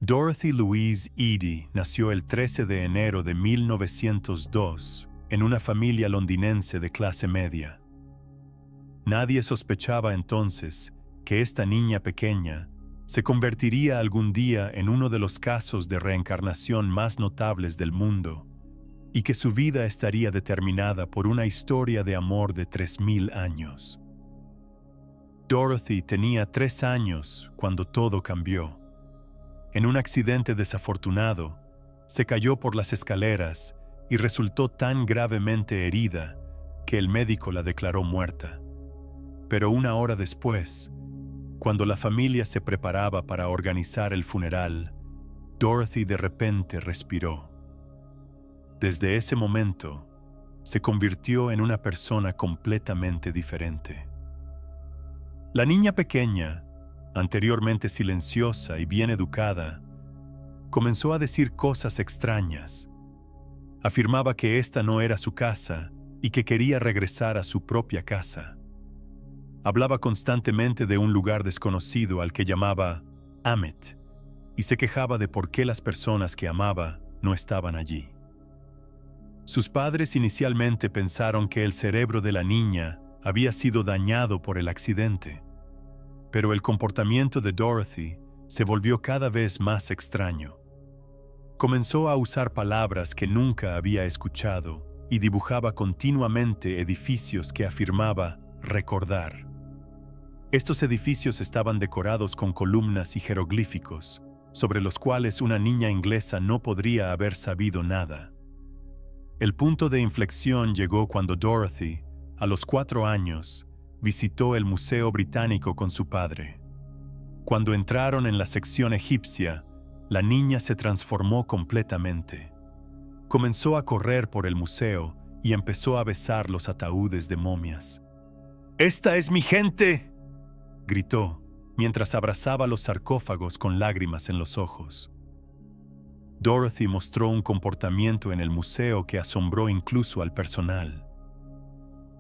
Dorothy Louise Eady nació el 13 de enero de 1902 en una familia londinense de clase media. Nadie sospechaba entonces que esta niña pequeña se convertiría algún día en uno de los casos de reencarnación más notables del mundo y que su vida estaría determinada por una historia de amor de 3000 años. Dorothy tenía 3 años cuando todo cambió. En un accidente desafortunado, se cayó por las escaleras y resultó tan gravemente herida que el médico la declaró muerta. Pero una hora después, cuando la familia se preparaba para organizar el funeral, Dorothy de repente respiró. Desde ese momento, se convirtió en una persona completamente diferente. La niña pequeña, anteriormente silenciosa y bien educada, comenzó a decir cosas extrañas. Afirmaba que esta no era su casa y que quería regresar a su propia casa. Hablaba constantemente de un lugar desconocido al que llamaba Amet y se quejaba de por qué las personas que amaba no estaban allí. Sus padres inicialmente pensaron que el cerebro de la niña había sido dañado por el accidente, pero el comportamiento de Dorothy se volvió cada vez más extraño. Comenzó a usar palabras que nunca había escuchado y dibujaba continuamente edificios que afirmaba recordar. Estos edificios estaban decorados con columnas y jeroglíficos, sobre los cuales una niña inglesa no podría haber sabido nada. El punto de inflexión llegó cuando Dorothy, a los 4 años, visitó el Museo Británico con su padre. Cuando entraron en la sección egipcia, la niña se transformó completamente. Comenzó a correr por el museo y empezó a besar los ataúdes de momias. «¡Esta es mi gente!», gritó, mientras abrazaba los sarcófagos con lágrimas en los ojos. Dorothy mostró un comportamiento en el museo que asombró incluso al personal.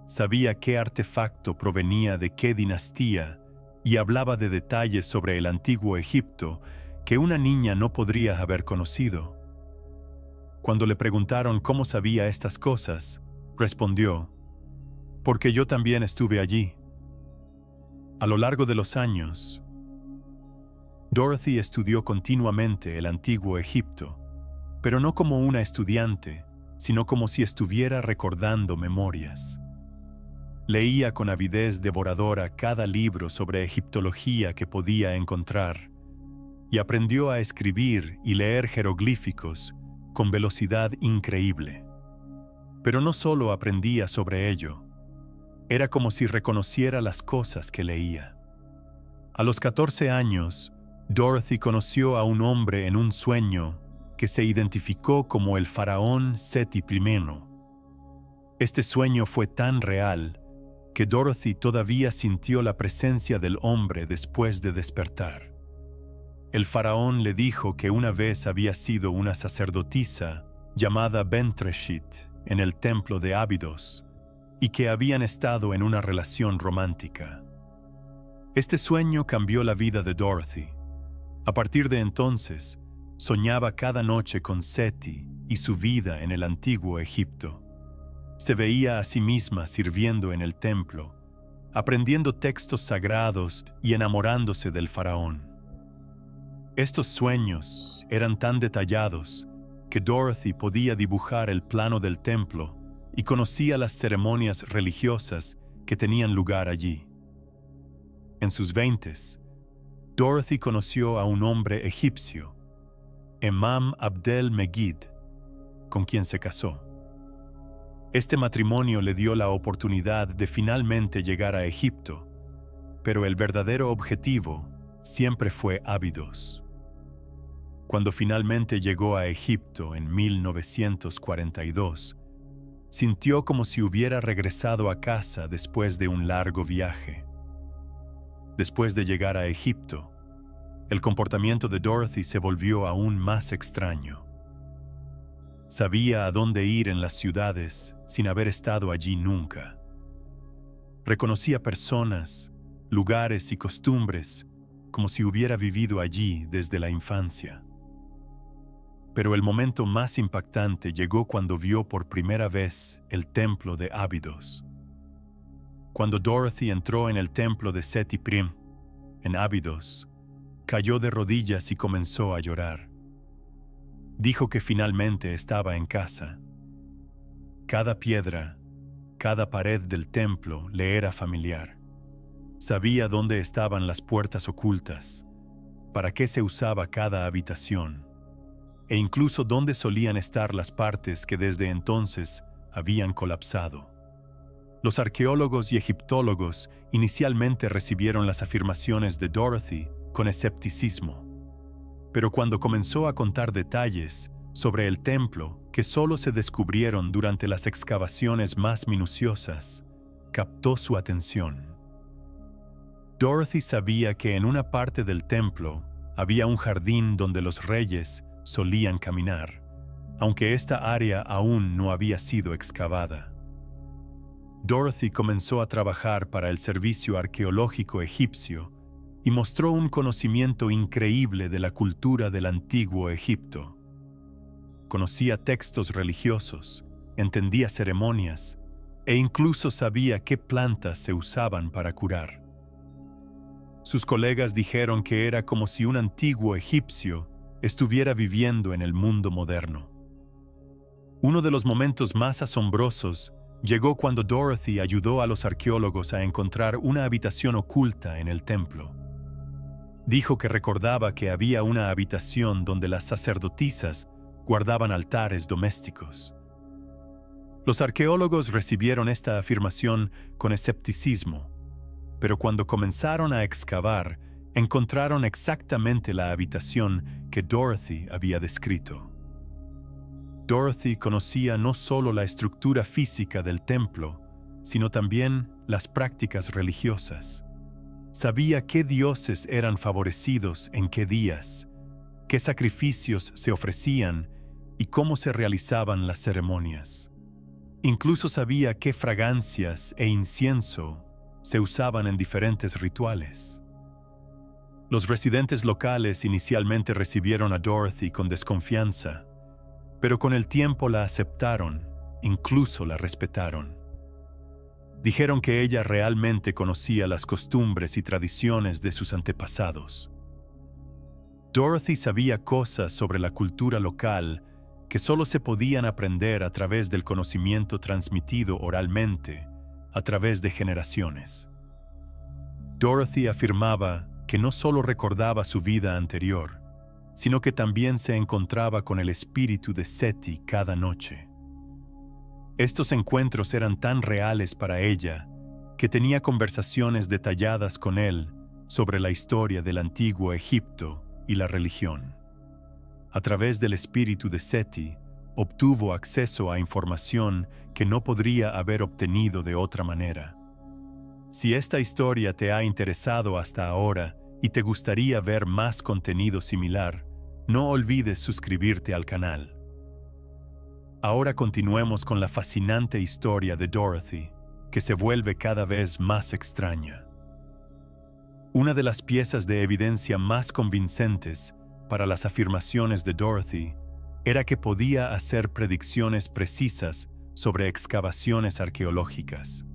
Sabía qué artefacto provenía de qué dinastía y hablaba de detalles sobre el antiguo Egipto que una niña no podría haber conocido. Cuando le preguntaron cómo sabía estas cosas, respondió: «Porque yo también estuve allí». A lo largo de los años, Dorothy estudió continuamente el antiguo Egipto, pero no como una estudiante, sino como si estuviera recordando memorias. Leía con avidez devoradora cada libro sobre egiptología que podía encontrar y aprendió a escribir y leer jeroglíficos con velocidad increíble. Pero no solo aprendía sobre ello, era como si reconociera las cosas que leía. A los 14 años, Dorothy conoció a un hombre en un sueño que se identificó como el faraón Seti I. Este sueño fue tan real que Dorothy todavía sintió la presencia del hombre después de despertar. El faraón le dijo que una vez había sido una sacerdotisa llamada Bentreshit en el templo de Abidos y que habían estado en una relación romántica. Este sueño cambió la vida de Dorothy. A partir de entonces, soñaba cada noche con Seti y su vida en el antiguo Egipto. Se veía a sí misma sirviendo en el templo, aprendiendo textos sagrados y enamorándose del faraón. Estos sueños eran tan detallados que Dorothy podía dibujar el plano del templo y conocía las ceremonias religiosas que tenían lugar allí. En sus 20s, Dorothy conoció a un hombre egipcio, Imam Abdel Megid, con quien se casó. Este matrimonio le dio la oportunidad de finalmente llegar a Egipto, pero el verdadero objetivo siempre fue Abidos. Cuando finalmente llegó a Egipto en 1942, sintió como si hubiera regresado a casa después de un largo viaje. Después de llegar a Egipto, el comportamiento de Dorothy se volvió aún más extraño. Sabía a dónde ir en las ciudades sin haber estado allí nunca. Reconocía personas, lugares y costumbres como si hubiera vivido allí desde la infancia. Pero el momento más impactante llegó cuando vio por primera vez el templo de Abidos. Cuando Dorothy entró en el templo de Seti Prim, en Abidos, cayó de rodillas y comenzó a llorar. Dijo que finalmente estaba en casa. Cada piedra, cada pared del templo le era familiar. Sabía dónde estaban las puertas ocultas, para qué se usaba cada habitación, e incluso dónde solían estar las partes que desde entonces habían colapsado. Los arqueólogos y egiptólogos inicialmente recibieron las afirmaciones de Dorothy con escepticismo, pero cuando comenzó a contar detalles sobre el templo que solo se descubrieron durante las excavaciones más minuciosas, captó su atención. Dorothy sabía que en una parte del templo había un jardín donde los reyes solían caminar, aunque esta área aún no había sido excavada. Dorothy comenzó a trabajar para el Servicio Arqueológico Egipcio y mostró un conocimiento increíble de la cultura del antiguo Egipto. Conocía textos religiosos, entendía ceremonias e incluso sabía qué plantas se usaban para curar. Sus colegas dijeron que era como si un antiguo egipcio estuviera viviendo en el mundo moderno. Uno de los momentos más asombrosos llegó cuando Dorothy ayudó a los arqueólogos a encontrar una habitación oculta en el templo. Dijo que recordaba que había una habitación donde las sacerdotisas guardaban altares domésticos. Los arqueólogos recibieron esta afirmación con escepticismo, pero cuando comenzaron a excavar, encontraron exactamente la habitación que Dorothy había descrito. Dorothy conocía no solo la estructura física del templo, sino también las prácticas religiosas. Sabía qué dioses eran favorecidos en qué días, qué sacrificios se ofrecían y cómo se realizaban las ceremonias. Incluso sabía qué fragancias e incienso se usaban en diferentes rituales. Los residentes locales inicialmente recibieron a Dorothy con desconfianza, pero con el tiempo la aceptaron, incluso la respetaron. Dijeron que ella realmente conocía las costumbres y tradiciones de sus antepasados. Dorothy sabía cosas sobre la cultura local que solo se podían aprender a través del conocimiento transmitido oralmente, a través de generaciones. Dorothy afirmaba que no solo recordaba su vida anterior, sino que también se encontraba con el espíritu de Seti cada noche. Estos encuentros eran tan reales para ella que tenía conversaciones detalladas con él sobre la historia del antiguo Egipto y la religión. A través del espíritu de Seti, obtuvo acceso a información que no podría haber obtenido de otra manera. Si esta historia te ha interesado hasta ahora y te gustaría ver más contenido similar, no olvides suscribirte al canal. Ahora continuemos con la fascinante historia de Dorothy, que se vuelve cada vez más extraña. Una de las piezas de evidencia más convincentes para las afirmaciones de Dorothy era que podía hacer predicciones precisas sobre excavaciones arqueológicas.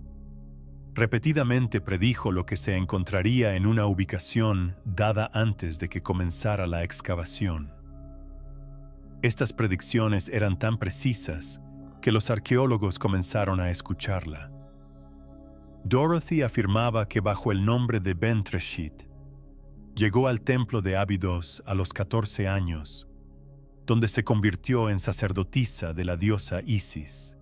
Repetidamente predijo lo que se encontraría en una ubicación dada antes de que comenzara la excavación. Estas predicciones eran tan precisas que los arqueólogos comenzaron a escucharla. Dorothy afirmaba que bajo el nombre de Bentreshit, llegó al templo de Abidos a los 14 años, donde se convirtió en sacerdotisa de la diosa Isis.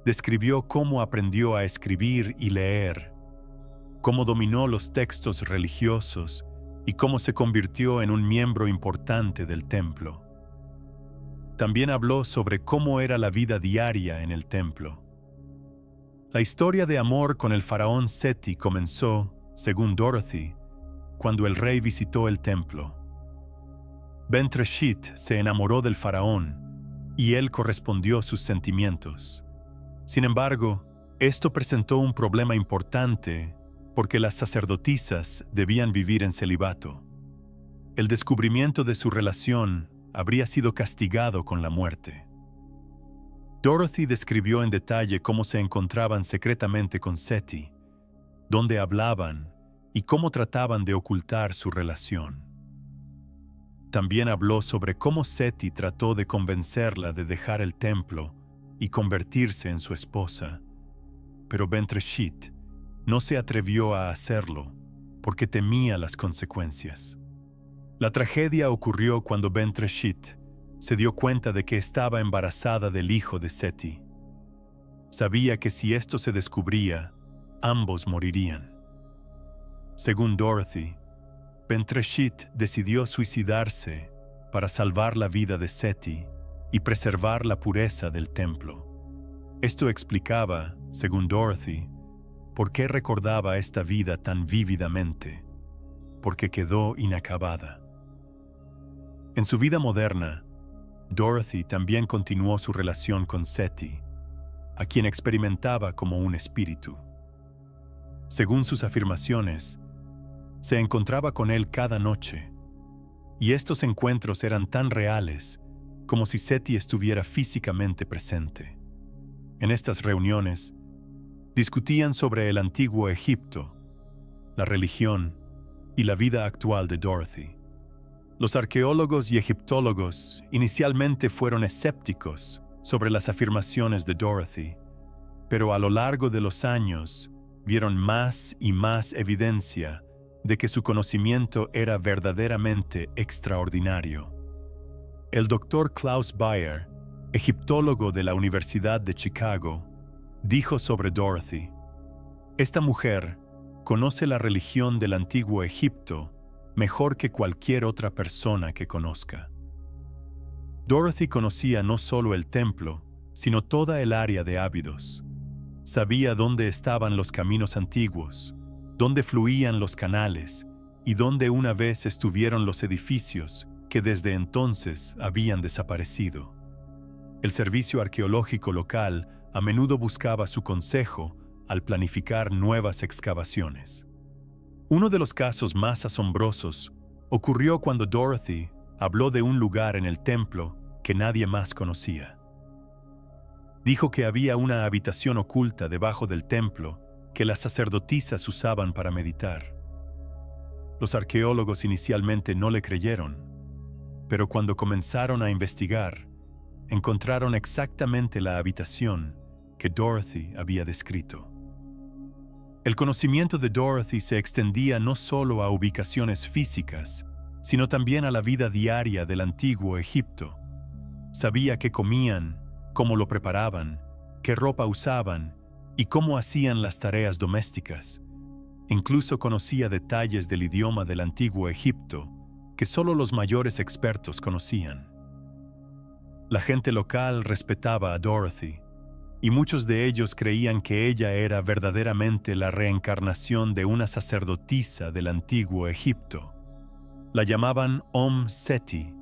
Describió cómo aprendió a escribir y leer, cómo dominó los textos religiosos y cómo se convirtió en un miembro importante del templo. También habló sobre cómo era la vida diaria en el templo. La historia de amor con el faraón Seti comenzó, según Dorothy, cuando el rey visitó el templo. Bentreshit se enamoró del faraón y él correspondió sus sentimientos. Sin embargo, esto presentó un problema importante porque las sacerdotisas debían vivir en celibato. El descubrimiento de su relación habría sido castigado con la muerte. Dorothy describió en detalle cómo se encontraban secretamente con Seti, dónde hablaban y cómo trataban de ocultar su relación. También habló sobre cómo Seti trató de convencerla de dejar el templo y convertirse en su esposa, pero Bentreshit no se atrevió a hacerlo porque temía las consecuencias. La tragedia ocurrió cuando Bentreshit se dio cuenta de que estaba embarazada del hijo de Seti. Sabía que si esto se descubría, ambos morirían. Según Dorothy, Bentreshit decidió suicidarse para salvar la vida de Seti y preservar la pureza del templo. Esto explicaba, según Dorothy, por qué recordaba esta vida tan vívidamente, porque quedó inacabada. En su vida moderna, Dorothy también continuó su relación con Seti, a quien experimentaba como un espíritu. Según sus afirmaciones, se encontraba con él cada noche, y estos encuentros eran tan reales como si Seti estuviera físicamente presente. En estas reuniones, discutían sobre el antiguo Egipto, la religión y la vida actual de Dorothy. Los arqueólogos y egiptólogos inicialmente fueron escépticos sobre las afirmaciones de Dorothy, pero a lo largo de los años vieron más y más evidencia de que su conocimiento era verdaderamente extraordinario. El Dr. Klaus Bayer, egiptólogo de la Universidad de Chicago, dijo sobre Dorothy: "Esta mujer conoce la religión del antiguo Egipto mejor que cualquier otra persona que conozca". Dorothy conocía no solo el templo, sino toda el área de Abidos. Sabía dónde estaban los caminos antiguos, dónde fluían los canales y dónde una vez estuvieron los edificios que desde entonces habían desaparecido. El servicio arqueológico local a menudo buscaba su consejo al planificar nuevas excavaciones. Uno de los casos más asombrosos ocurrió cuando Dorothy habló de un lugar en el templo que nadie más conocía. Dijo que había una habitación oculta debajo del templo que las sacerdotisas usaban para meditar. Los arqueólogos inicialmente no le creyeron, pero cuando comenzaron a investigar, encontraron exactamente la habitación que Dorothy había descrito. El conocimiento de Dorothy se extendía no solo a ubicaciones físicas, sino también a la vida diaria del antiguo Egipto. Sabía qué comían, cómo lo preparaban, qué ropa usaban y cómo hacían las tareas domésticas. Incluso conocía detalles del idioma del antiguo Egipto que solo los mayores expertos conocían. La gente local respetaba a Dorothy, y muchos de ellos creían que ella era verdaderamente la reencarnación de una sacerdotisa del antiguo Egipto. La llamaban Seti,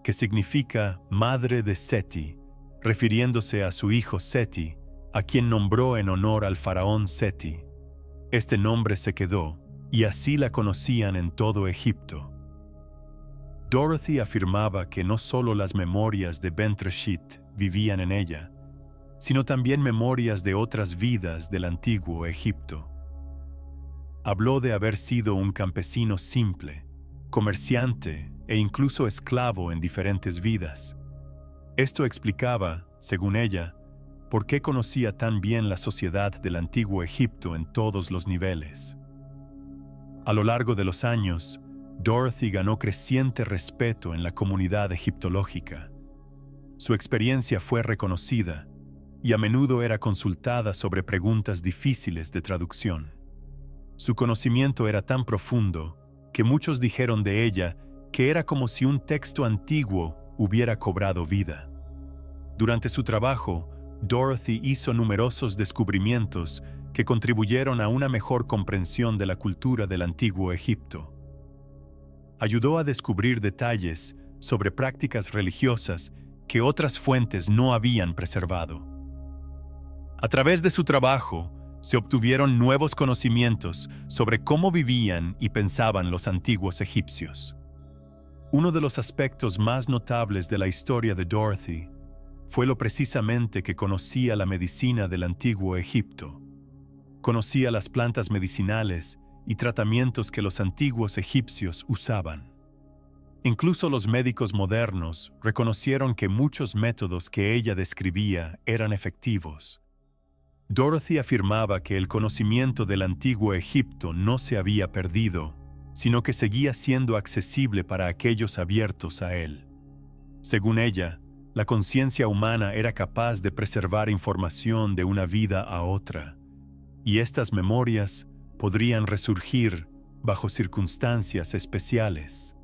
que significa Madre de Seti, refiriéndose a su hijo Seti, a quien nombró en honor al faraón Seti. Este nombre se quedó, y así la conocían en todo Egipto. Dorothy afirmaba que no solo las memorias de Bentreshit vivían en ella, sino también memorias de otras vidas del antiguo Egipto. Habló de haber sido un campesino simple, comerciante e incluso esclavo en diferentes vidas. Esto explicaba, según ella, por qué conocía tan bien la sociedad del antiguo Egipto en todos los niveles. A lo largo de los años, Dorothy ganó creciente respeto en la comunidad egiptológica. Su experiencia fue reconocida y a menudo era consultada sobre preguntas difíciles de traducción. Su conocimiento era tan profundo que muchos dijeron de ella que era como si un texto antiguo hubiera cobrado vida. Durante su trabajo, Dorothy hizo numerosos descubrimientos que contribuyeron a una mejor comprensión de la cultura del antiguo Egipto. Ayudó a descubrir detalles sobre prácticas religiosas que otras fuentes no habían preservado. A través de su trabajo, se obtuvieron nuevos conocimientos sobre cómo vivían y pensaban los antiguos egipcios. Uno de los aspectos más notables de la historia de Dorothy fue lo precisamente que conocía la medicina del antiguo Egipto. Conocía las plantas medicinales y tratamientos que los antiguos egipcios usaban. Incluso los médicos modernos reconocieron que muchos métodos que ella describía eran efectivos. Dorothy afirmaba que el conocimiento del antiguo Egipto no se había perdido, sino que seguía siendo accesible para aquellos abiertos a él. Según ella, la conciencia humana era capaz de preservar información de una vida a otra, y estas memorias podrían resurgir bajo circunstancias especiales.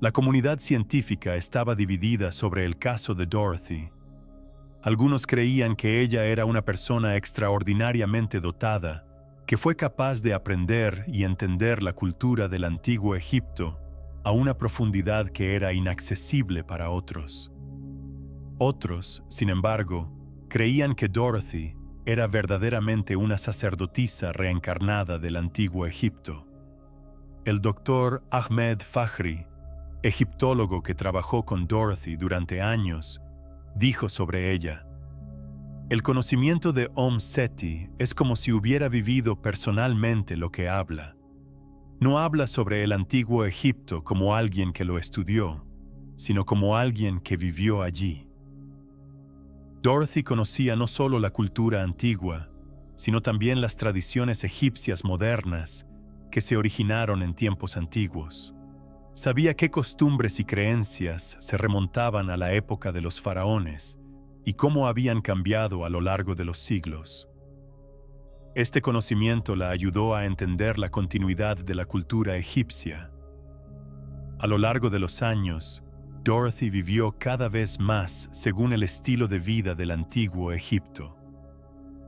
La comunidad científica estaba dividida sobre el caso de Dorothy. Algunos creían que ella era una persona extraordinariamente dotada, que fue capaz de aprender y entender la cultura del antiguo Egipto a una profundidad que era inaccesible para otros. Otros, sin embargo, creían que Dorothy era verdaderamente una sacerdotisa reencarnada del antiguo Egipto. El doctor Ahmed Fahry, egiptólogo que trabajó con Dorothy durante años, dijo sobre ella: "El conocimiento de Seti es como si hubiera vivido personalmente lo que habla. No habla sobre el antiguo Egipto como alguien que lo estudió, sino como alguien que vivió allí". Dorothy conocía no solo la cultura antigua, sino también las tradiciones egipcias modernas que se originaron en tiempos antiguos. Sabía qué costumbres y creencias se remontaban a la época de los faraones y cómo habían cambiado a lo largo de los siglos. Este conocimiento la ayudó a entender la continuidad de la cultura egipcia. A lo largo de los años, Dorothy vivió cada vez más según el estilo de vida del antiguo Egipto.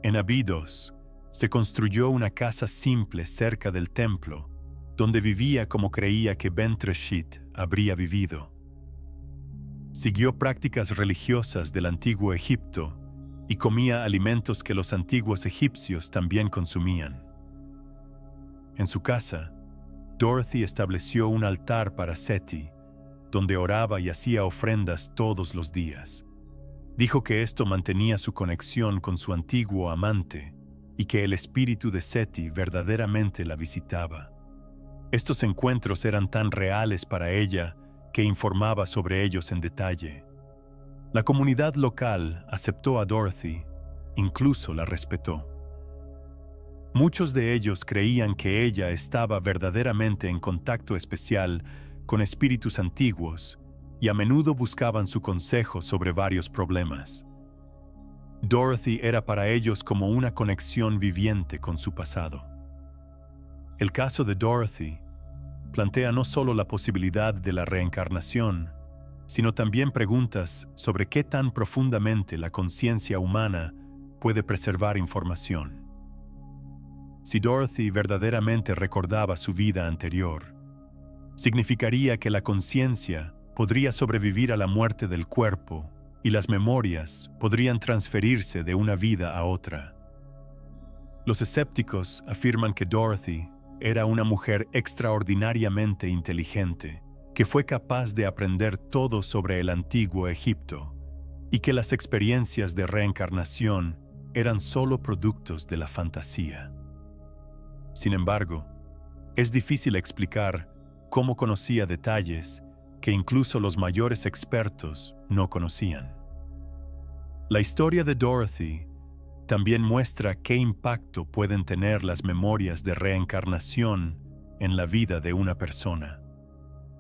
En Abidos, se construyó una casa simple cerca del templo, donde vivía como creía que Ben-Treshit habría vivido. Siguió prácticas religiosas del antiguo Egipto y comía alimentos que los antiguos egipcios también consumían. En su casa, Dorothy estableció un altar para Seti, donde oraba y hacía ofrendas todos los días. Dijo que esto mantenía su conexión con su antiguo amante y que el espíritu de Seti verdaderamente la visitaba. Estos encuentros eran tan reales para ella que informaba sobre ellos en detalle. La comunidad local aceptó a Dorothy, incluso la respetó. Muchos de ellos creían que ella estaba verdaderamente en contacto especial con espíritus antiguos y a menudo buscaban su consejo sobre varios problemas. Dorothy era para ellos como una conexión viviente con su pasado. El caso de Dorothy plantea no solo la posibilidad de la reencarnación, sino también preguntas sobre qué tan profundamente la conciencia humana puede preservar información. Si Dorothy verdaderamente recordaba su vida anterior, significaría que la conciencia podría sobrevivir a la muerte del cuerpo y las memorias podrían transferirse de una vida a otra. Los escépticos afirman que Dorothy era una mujer extraordinariamente inteligente, que fue capaz de aprender todo sobre el antiguo Egipto, y que las experiencias de reencarnación eran solo productos de la fantasía. Sin embargo, es difícil explicar cómo conocía detalles que incluso los mayores expertos no conocían. La historia de Dorothy también muestra qué impacto pueden tener las memorias de reencarnación en la vida de una persona.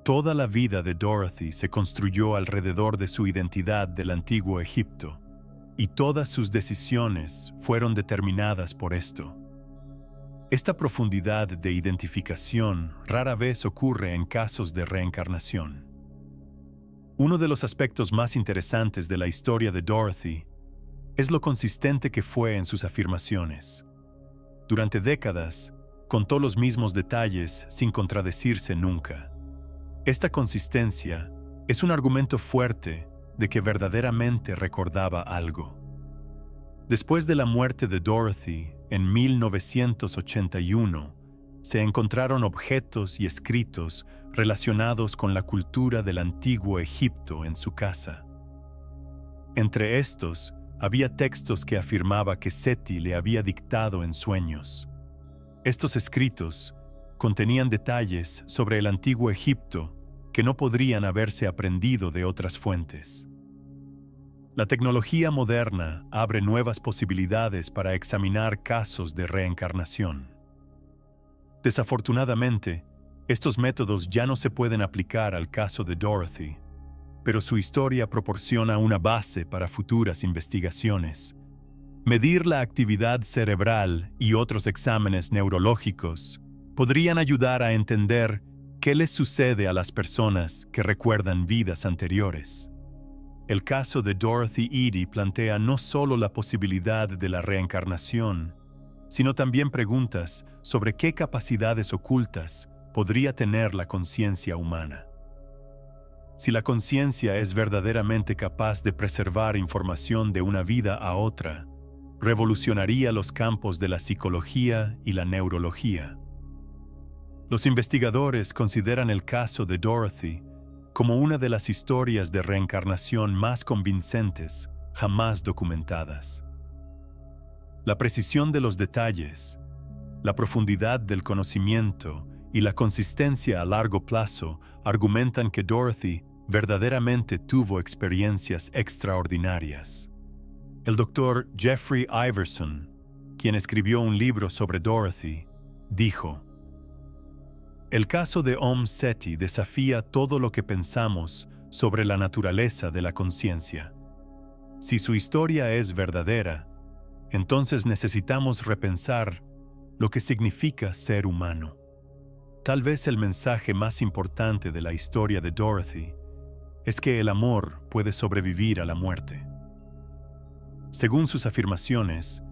Toda la vida de Dorothy se construyó alrededor de su identidad del antiguo Egipto, y todas sus decisiones fueron determinadas por esto. Esta profundidad de identificación rara vez ocurre en casos de reencarnación. Uno de los aspectos más interesantes de la historia de Dorothy es lo consistente que fue en sus afirmaciones. Durante décadas, contó los mismos detalles sin contradecirse nunca. Esta consistencia es un argumento fuerte de que verdaderamente recordaba algo. Después de la muerte de Dorothy, en 1981, se encontraron objetos y escritos relacionados con la cultura del antiguo Egipto en su casa. Entre estos, había textos que afirmaba que Seti le había dictado en sueños. Estos escritos contenían detalles sobre el antiguo Egipto que no podrían haberse aprendido de otras fuentes. La tecnología moderna abre nuevas posibilidades para examinar casos de reencarnación. Desafortunadamente, estos métodos ya no se pueden aplicar al caso de Dorothy, pero su historia proporciona una base para futuras investigaciones. Medir la actividad cerebral y otros exámenes neurológicos podrían ayudar a entender qué les sucede a las personas que recuerdan vidas anteriores. El caso de Dorothy Eady plantea no solo la posibilidad de la reencarnación, sino también preguntas sobre qué capacidades ocultas podría tener la conciencia humana. Si la conciencia es verdaderamente capaz de preservar información de una vida a otra, revolucionaría los campos de la psicología y la neurología. Los investigadores consideran el caso de Dorothy como una de las historias de reencarnación más convincentes jamás documentadas. La precisión de los detalles, la profundidad del conocimiento y la consistencia a largo plazo argumentan que Dorothy verdaderamente tuvo experiencias extraordinarias. El doctor Jeffrey Iverson, quien escribió un libro sobre Dorothy, dijo: "El caso de Seti desafía todo lo que pensamos sobre la naturaleza de la conciencia. Si su historia es verdadera, entonces necesitamos repensar lo que significa ser humano". Tal vez el mensaje más importante de la historia de Dorothy es que el amor puede sobrevivir a la muerte. Según sus afirmaciones,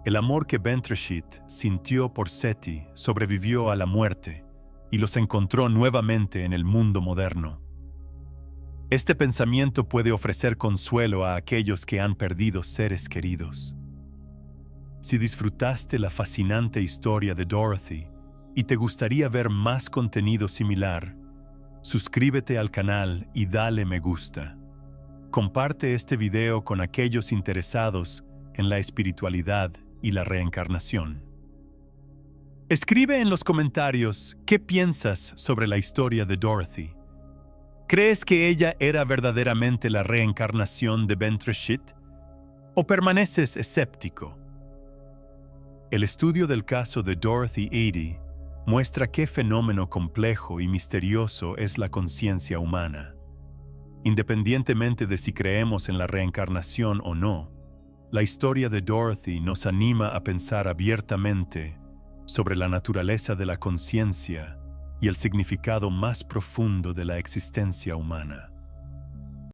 el amor que Bentreshit sintió por Seti sobrevivió a la muerte y los encontró nuevamente en el mundo moderno. Este pensamiento puede ofrecer consuelo a aquellos que han perdido seres queridos. Si disfrutaste la fascinante historia de Dorothy y te gustaría ver más contenido similar, suscríbete al canal y dale me gusta. Comparte este video con aquellos interesados en la espiritualidad y la reencarnación. Escribe en los comentarios qué piensas sobre la historia de Dorothy. ¿Crees que ella era verdaderamente la reencarnación de Bentreshit? ¿O permaneces escéptico? El estudio del caso de Dorothy Eady muestra qué fenómeno complejo y misterioso es la conciencia humana. Independientemente de si creemos en la reencarnación o no, la historia de Dorothy nos anima a pensar abiertamente sobre la naturaleza de la conciencia y el significado más profundo de la existencia humana.